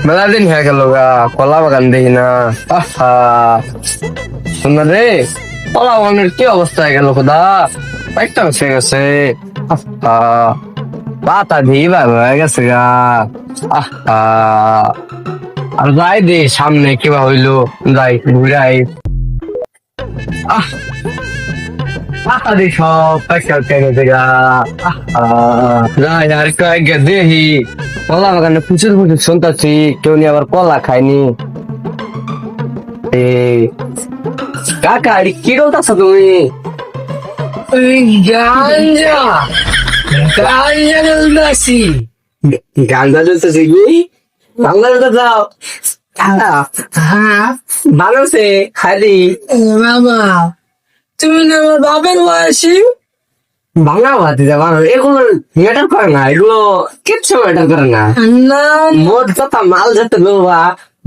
মেলা দিন হয়ে গেল গা, কলা বাগান দেখি না। আহা শোনা রে, কলা বাগানের কি অবস্থা হয়ে গেল খোদা, একটা হয়ে গেছে। আহা পাতা দিয়ে ভাবে হয়ে গেছে গা। আহা আর যাই দে সামনে কিবা হইলো, যাই ঘুরাই। আহ পাতা দিয়ে সব একটা উঠে গেছে গা। আহা যাই আর কয়েক দেখি, কলা বাগানে প্রচুর প্রচুর শুনতেছি কেউ নিয়ে আবার কলা খায়নি। এ কাকা আরে কি বলতেছ তুমি? গাঞ্জা গাঞ্জা বলতেছি। গান্দা চলতেছে কি? বাংলা যাও হ্যাঁ ভালোছে খালি বাবা, তুমি না আমার বাপের বয়সী? ভাঙা ভাতি যা ভালো, এগুলো ম্যাটার করে না, এগুলো কিচ্ছু ম্যাটার করে না। না মোট কথা মাল যেতে লোবা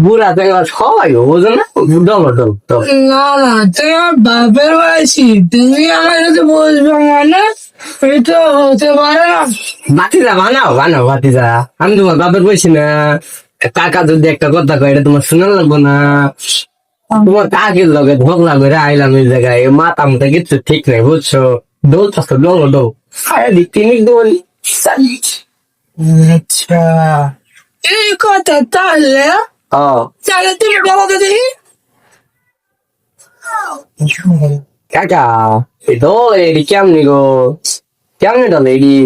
বুড়া দেখা সবাই বোঝো না, ডল তো না না, তুমি আমার বাপের বয়সী, তুমি আমার সাথে বসবে মানে এটা হতে পারে না। ভাতিজা বানাও ভাতিজা, আমি তোমার বাপের বলছি না। কাকা যদি একটা কথা কয় এটা তোমার শোনা লাগবো না। তোমার কাকের লগে ঝগড়া করে আইলাম এই জায়গায়, মাথা মুথা কিচ্ছু ঠিক নাই বুঝছো। দোল চাষ ডল সারা তিনি দোল। আচ্ছা এই কথা তাহলে ও তাহলে তুমি বলো দেখি। কাকা এই দোল এডি কেমনি গো, কেমনি দল এডি?